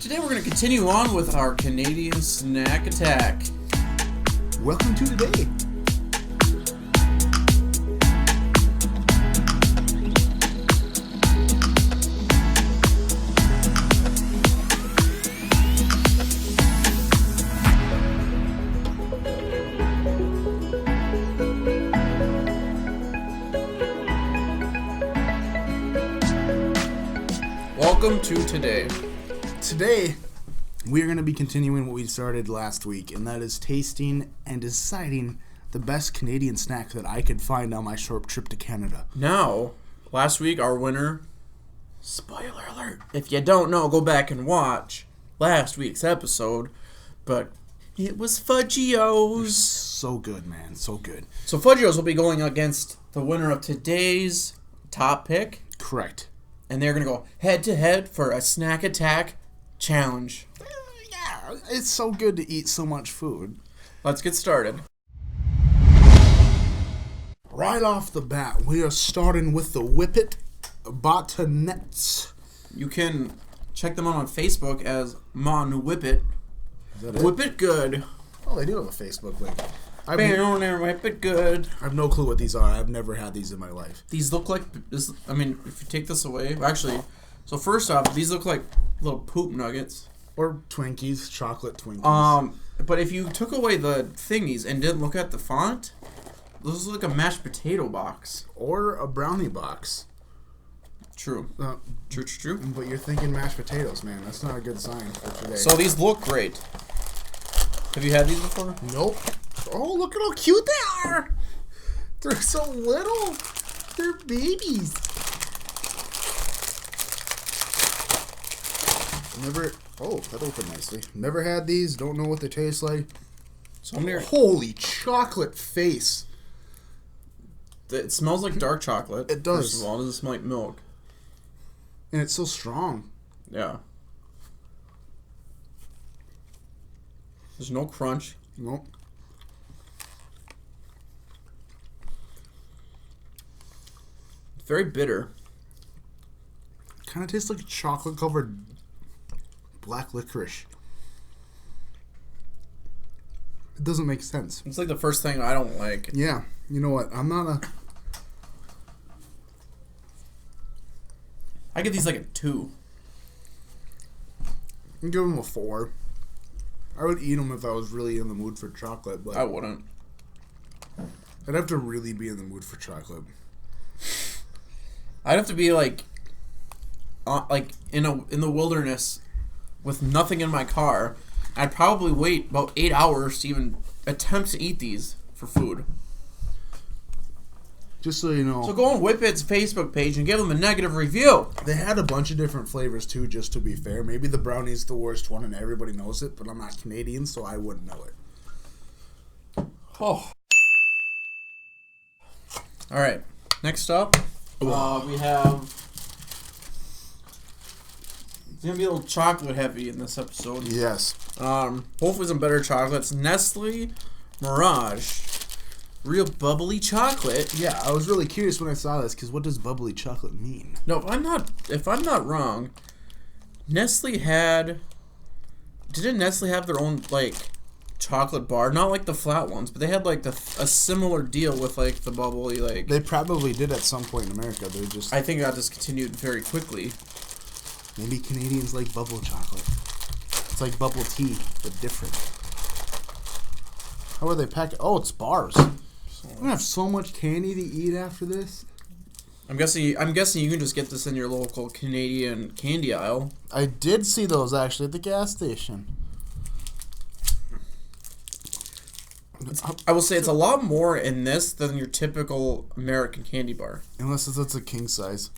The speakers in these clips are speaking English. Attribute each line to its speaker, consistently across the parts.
Speaker 1: Today we're going to continue on with our Canadian snack attack.
Speaker 2: Welcome to today.
Speaker 1: Welcome to today.
Speaker 2: Today, we are going to be continuing what we started last week, and that is tasting and deciding the best Canadian snack that I could find on my short trip to Canada.
Speaker 1: Now, last week our winner, spoiler alert, if you don't know, go back and watch last week's episode, but it was Fudgios.
Speaker 2: So good, man. So good.
Speaker 1: So Fudgios will be going against the winner of today's top pick,
Speaker 2: Correct.
Speaker 1: and they're going to go head-to-head for a snack attack challenge.
Speaker 2: Yeah, it's so good to eat so much food.
Speaker 1: Let's get started.
Speaker 2: Right off the bat, we are starting with the Whippet Bottonettes.
Speaker 1: You can check them out on Facebook as Mon Whippet.
Speaker 2: Is that it?
Speaker 1: Whip it good.
Speaker 2: Oh, they do have a Facebook link. I
Speaker 1: Bam there, whip it good.
Speaker 2: have no clue what these are. I've never had these in my life.
Speaker 1: These look like, I mean, if you take this away, actually, so first off, these look like little poop nuggets.
Speaker 2: Or Twinkies, chocolate Twinkies.
Speaker 1: But if you took away the thingies and didn't look at the font, those look like a mashed potato box.
Speaker 2: Or a brownie box.
Speaker 1: True. True.
Speaker 2: But you're thinking mashed potatoes, man. That's not a good sign for today.
Speaker 1: So these look great. Have you had these before?
Speaker 2: Nope. Oh, look at how cute they are. They're so little. They're babies. Oh, that opened nicely. Never had these. Don't know what they taste like.
Speaker 1: So I'm near.
Speaker 2: Holy chocolate face.
Speaker 1: It smells like dark chocolate.
Speaker 2: It does.
Speaker 1: First of all, does it smell like milk?
Speaker 2: And it's so strong.
Speaker 1: Yeah. There's no crunch.
Speaker 2: Nope.
Speaker 1: It's very bitter.
Speaker 2: Kind of tastes like chocolate covered black licorice. It doesn't make sense.
Speaker 1: It's like the first thing I don't like.
Speaker 2: Yeah. You know what? I'm not a...
Speaker 1: I give these like a 2.
Speaker 2: I'd give them a 4. I would eat them if I was really in the mood for chocolate, but
Speaker 1: I wouldn't.
Speaker 2: I'd have to really be in the mood for chocolate.
Speaker 1: I'd have to be like in the wilderness with nothing in my car. I'd probably wait about 8 hours to even attempt to eat these for food.
Speaker 2: Just so you know.
Speaker 1: So go on Whippet's Facebook page and give them a negative review.
Speaker 2: They had a bunch of different flavors too, just to be fair. Maybe the brownie's the worst one and everybody knows it, but I'm not Canadian, so I wouldn't know it.
Speaker 1: Oh. Alright. Next up, we have... It's going to be a little chocolate heavy in this episode.
Speaker 2: Yes.
Speaker 1: Hopefully some better chocolates. Nestle Mirage. Real bubbly chocolate.
Speaker 2: Yeah, I was really curious when I saw this, because what does bubbly chocolate mean?
Speaker 1: No, if I'm not wrong, Nestle had... Didn't Nestle have their own, like, chocolate bar? Not like the flat ones, but they had, like, a similar deal with, like, the bubbly, like...
Speaker 2: They probably did at some point in America. They're just...
Speaker 1: I think it got discontinued very quickly.
Speaker 2: Maybe Canadians like bubble chocolate. It's like bubble tea, but different. How are they packed? Oh, it's bars. I'm gonna have so much candy to eat after this.
Speaker 1: I'm guessing you can just get this in your local Canadian candy aisle.
Speaker 2: I did see those actually at the gas station.
Speaker 1: I will say it's a lot more in this than your typical American candy bar.
Speaker 2: Unless it's a king size.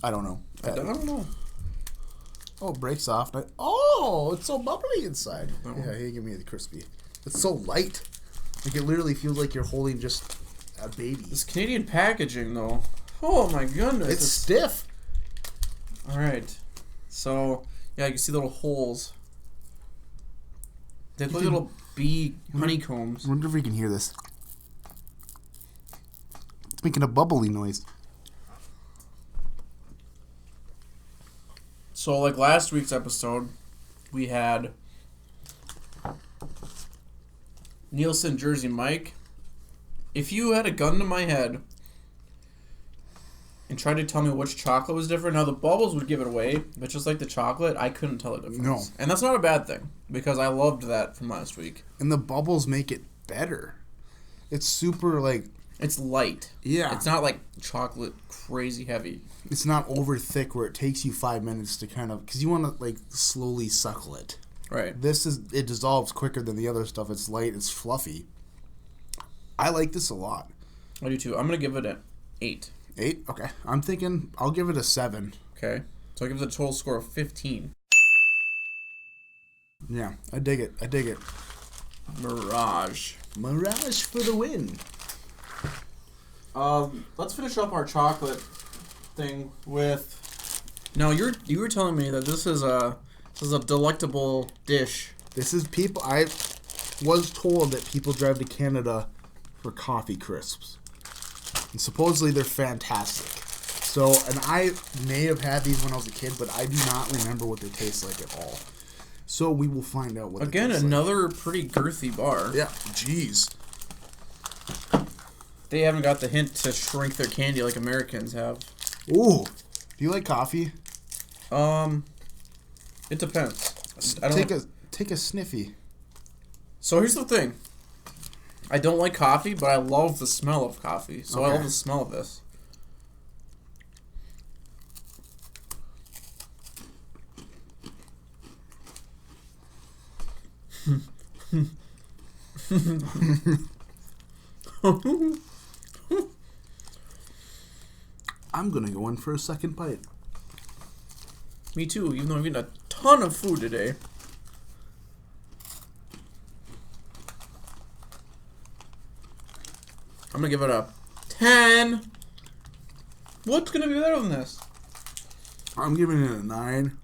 Speaker 2: I don't know.
Speaker 1: I don't know.
Speaker 2: Oh, it breaks off. Oh, it's so bubbly inside.
Speaker 1: Oh.
Speaker 2: Yeah, here, give me the crispy. It's so light. Like, it literally feels like you're holding just a baby.
Speaker 1: This Canadian packaging, though. Oh, my goodness.
Speaker 2: It's stiff.
Speaker 1: All right. So, yeah, you can see little holes. They look like little bee honeycombs.
Speaker 2: I wonder if we can hear this. It's making a bubbly noise.
Speaker 1: So, like last week's episode, we had Nielsen Jersey Mike. If you had a gun to my head and tried to tell me which chocolate was different, now the bubbles would give it away, but just like the chocolate, I couldn't tell the difference.
Speaker 2: No.
Speaker 1: And that's not a bad thing, because I loved that from last week.
Speaker 2: And the bubbles make it better. It's super, like...
Speaker 1: It's light.
Speaker 2: Yeah.
Speaker 1: It's not like chocolate crazy heavy.
Speaker 2: It's not over thick where it takes you 5 minutes to kind of... Because you want to, like, slowly suckle it.
Speaker 1: Right.
Speaker 2: It dissolves quicker than the other stuff. It's light. It's fluffy. I like this a lot.
Speaker 1: I do too. I'm going to give it an 8.
Speaker 2: 8? Okay. I'm thinking I'll give it a 7.
Speaker 1: Okay. So I give it a total score of 15.
Speaker 2: Yeah. I dig it. I dig it.
Speaker 1: Mirage.
Speaker 2: Mirage for the win.
Speaker 1: Let's finish up our chocolate thing with... Now, you were telling me that this is a delectable dish.
Speaker 2: This is people... I was told that people drive to Canada for coffee crisps. And supposedly they're fantastic. So, and I may have had these when I was a kid, but I do not remember what they taste like at all. So we will find out what they taste like.
Speaker 1: Again, another pretty girthy bar.
Speaker 2: Yeah, jeez.
Speaker 1: They haven't got the hint to shrink their candy like Americans have.
Speaker 2: Ooh. Do you like coffee?
Speaker 1: It depends.
Speaker 2: Take a sniffy.
Speaker 1: So here's the thing. I don't like coffee, but I love the smell of coffee. So
Speaker 2: Okay.
Speaker 1: I love the smell of this.
Speaker 2: I'm gonna go in for a second bite.
Speaker 1: Me too, even though I've eaten a ton of food today. I'm gonna give it a 10. What's gonna be better than this?
Speaker 2: I'm giving it a 9.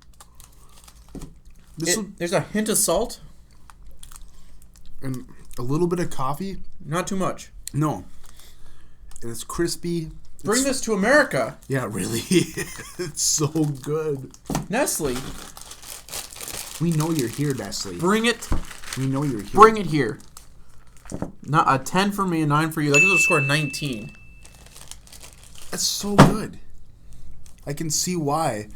Speaker 1: There's a hint of salt.
Speaker 2: And a little bit of coffee.
Speaker 1: Not too much.
Speaker 2: No. And it's crispy.
Speaker 1: Bring this to America.
Speaker 2: Yeah, really. It's so good.
Speaker 1: Nestle.
Speaker 2: We know you're here, Nestle.
Speaker 1: Bring it.
Speaker 2: We know you're here.
Speaker 1: Bring it here. Not a 10 for me, a 9 for you. That gives us a score of 19.
Speaker 2: That's so good. I can see why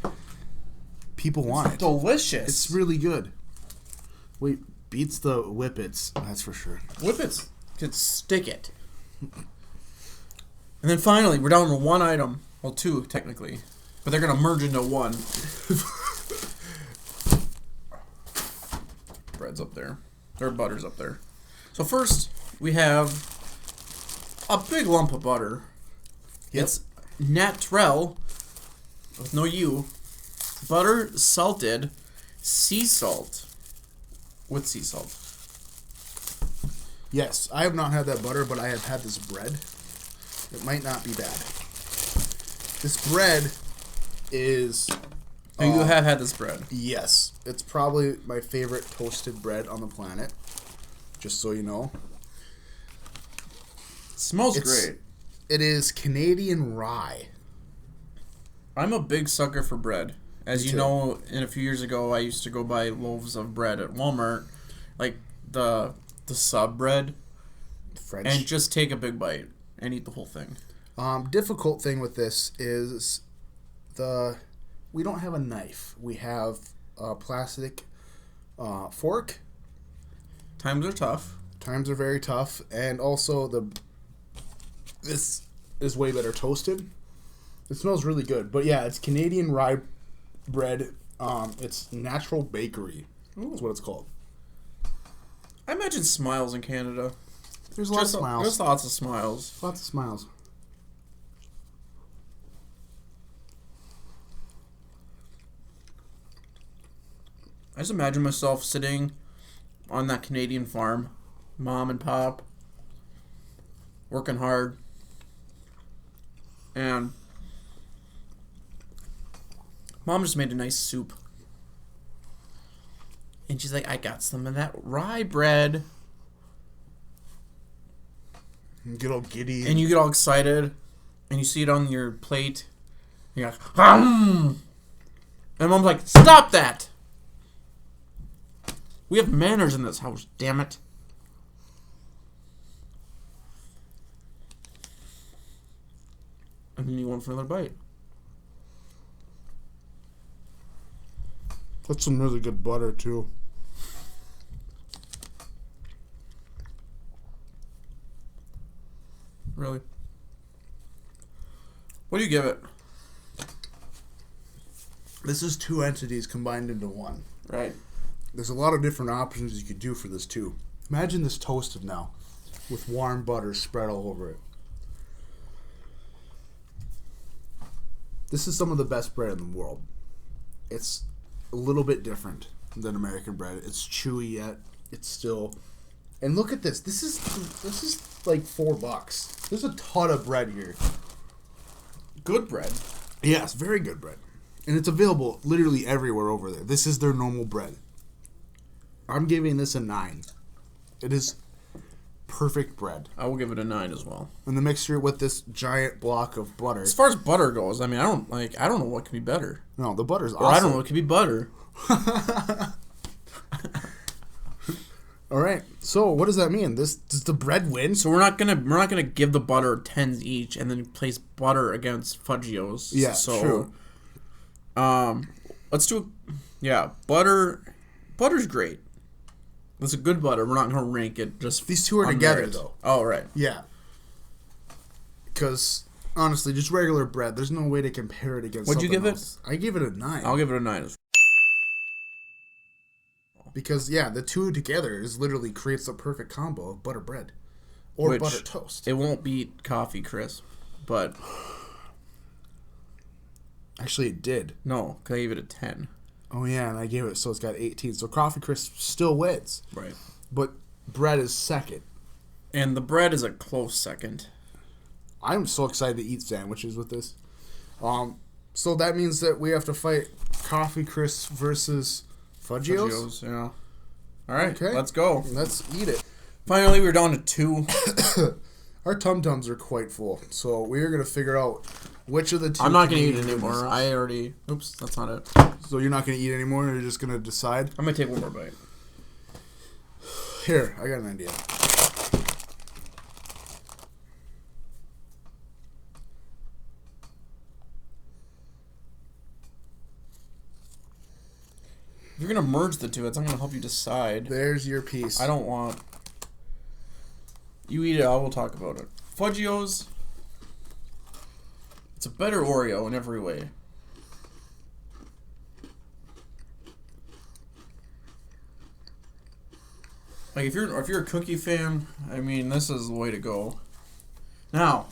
Speaker 2: people want it.
Speaker 1: Delicious.
Speaker 2: It's really good. Wait, beats the Whippets, that's for sure.
Speaker 1: Whippets could stick it. And then finally, we're down to one item. Well, 2, technically. But they're going to merge into one. Bread's up there. Or butter's up there. So first, we have a big lump of butter.
Speaker 2: Yep.
Speaker 1: It's naturel, with no U. Butter salted, sea salt. With sea salt.
Speaker 2: Yes, I have not had that butter, but I have had this bread. It might not be bad. This bread is...
Speaker 1: Oh, you have had this bread.
Speaker 2: Yes. It's probably my favorite toasted bread on the planet. Just so you know.
Speaker 1: It smells great.
Speaker 2: It is Canadian rye.
Speaker 1: I'm a big sucker for bread. As
Speaker 2: Me
Speaker 1: you
Speaker 2: too.
Speaker 1: know, a few years ago, I used to go buy loaves of bread at Walmart, like the sub bread,
Speaker 2: French.
Speaker 1: and just take a big bite and eat the whole thing.
Speaker 2: Difficult thing with this is we don't have a knife. We have a plastic fork.
Speaker 1: Times are tough.
Speaker 2: Times are very tough, and also this is way better toasted. It smells really good, but yeah, it's Canadian rye bread. It's Natural Bakery. That's what it's called.
Speaker 1: I imagine smiles in Canada.
Speaker 2: There's lots of smiles.
Speaker 1: There's lots of smiles.
Speaker 2: Lots of smiles.
Speaker 1: I just imagine myself sitting on that Canadian farm, mom and pop, working hard, and mom just made a nice soup. And she's like, I got some of that rye bread.
Speaker 2: You get all giddy.
Speaker 1: And you get all excited, and you see it on your plate. And you're like, And Mom's like, stop that! We have manners in this house, damn it. And then you want for another bite.
Speaker 2: That's some really good butter, too.
Speaker 1: Really? What do you give it?
Speaker 2: This is two entities combined into one.
Speaker 1: Right.
Speaker 2: There's a lot of different options you could do for this, too. Imagine this toasted now with warm butter spread all over it. This is some of the best bread in the world. It's a little bit different than American bread. It's chewy yet it's still. And look at this. This is like $4. There's a ton of bread here.
Speaker 1: Good bread.
Speaker 2: Yes, very good bread. And it's available literally everywhere over there. This is their normal bread. I'm giving this a 9. It is perfect bread.
Speaker 1: I will give it a 9 as well.
Speaker 2: And the mixture with this giant block of butter.
Speaker 1: As far as butter goes, I mean, I don't know what could be better.
Speaker 2: No, the butter's awesome.
Speaker 1: Or I don't know what could be butter.
Speaker 2: All right. So what does that mean? Does the bread win?
Speaker 1: So we're not gonna give the butter 10s each and then place butter against Fudgios.
Speaker 2: Yeah,
Speaker 1: so,
Speaker 2: true.
Speaker 1: Let's do. Yeah, butter's great. It's a good butter. We're not gonna rank it. Just
Speaker 2: these two are together though.
Speaker 1: Oh right.
Speaker 2: Yeah. Because honestly, just regular bread. There's no way to compare it against.
Speaker 1: What'd you give
Speaker 2: else. I give it a 9.
Speaker 1: I'll give it a 9 as well.
Speaker 2: Because, yeah, the two together literally creates the perfect combo of butter bread. Or butter toast.
Speaker 1: It won't beat Coffee Crisp, but...
Speaker 2: Actually, it did.
Speaker 1: No, because I gave it a 10.
Speaker 2: Oh, yeah, and I gave it, so it's got 18. So Coffee Crisp still wins.
Speaker 1: Right.
Speaker 2: But bread is second.
Speaker 1: And the bread is a close second.
Speaker 2: I'm so excited to eat sandwiches with this. So that means that we have to fight Coffee Crisp versus... Fudgios?
Speaker 1: Yeah. All right,
Speaker 2: okay.
Speaker 1: Let's go.
Speaker 2: Let's eat it.
Speaker 1: Finally, we're down to 2.
Speaker 2: Our tum-tums are quite full, so we're going to figure out which of the two...
Speaker 1: I'm not going to eat anymore. I already... Oops, that's not it.
Speaker 2: So you're not going to eat anymore, or you're just going to decide?
Speaker 1: I'm going to take one more bite.
Speaker 2: Here, I got an idea.
Speaker 1: If you're going to merge the two, it's not going to help you decide.
Speaker 2: There's your piece.
Speaker 1: I don't want... You eat it, I will talk about it. Fudgios... It's a better Oreo in every way. Like, if you're a cookie fan, I mean, this is the way to go. Now,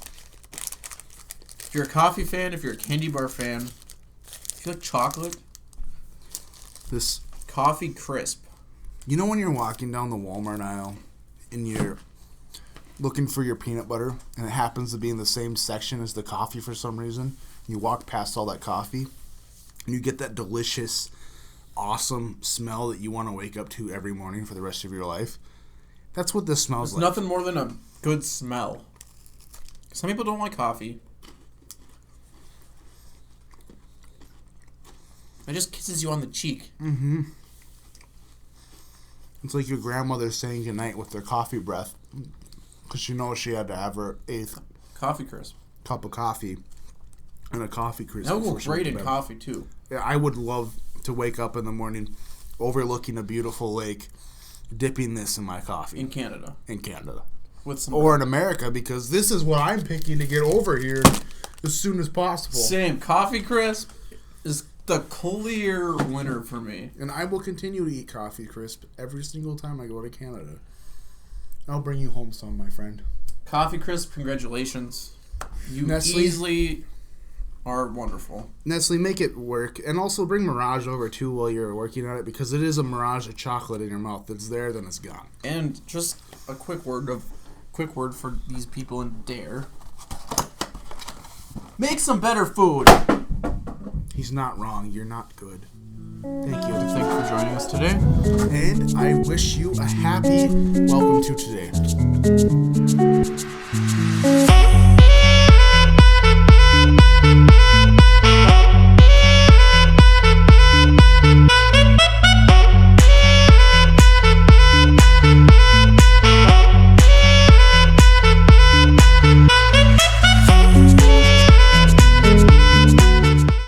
Speaker 1: if you're a coffee fan, if you're a candy bar fan, if you like chocolate...
Speaker 2: This
Speaker 1: Coffee Crisp.
Speaker 2: You know when you're walking down the Walmart aisle and you're looking for your peanut butter and it happens to be in the same section as the coffee for some reason? You walk past all that coffee and you get that delicious, awesome smell that you want to wake up to every morning for the rest of your life. That's what this smells like.
Speaker 1: Nothing more than a good smell. Some people don't like coffee. It just kisses you on the cheek.
Speaker 2: Mm-hmm. It's like your grandmother saying goodnight with their coffee breath. Because she knows she had to have her 8th
Speaker 1: Coffee Crisp
Speaker 2: cup of coffee and a coffee crisp.
Speaker 1: That would go great in coffee, too.
Speaker 2: Yeah, I would love to wake up in the morning overlooking a beautiful lake, dipping this in my coffee.
Speaker 1: In Canada.
Speaker 2: In Canada.
Speaker 1: With some
Speaker 2: or in America, because this is what I'm picking to get over here as soon as possible.
Speaker 1: Same. Coffee Crisp is the clear winner for me.
Speaker 2: And I will continue to eat Coffee Crisp every single time I go to Canada. I'll bring you home some, my friend.
Speaker 1: Coffee Crisp, congratulations. You
Speaker 2: Nestle,
Speaker 1: easily are wonderful.
Speaker 2: Nestle, make it work. And also bring Mirage over, too, while you're working on it, because it is a mirage of chocolate in your mouth. It's there, then it's gone.
Speaker 1: And just a quick word for these people in Dare. Make some better food.
Speaker 2: He's not wrong. You're not good. Thank you.
Speaker 1: Thank you for joining us today.
Speaker 2: And I wish you a happy welcome to today.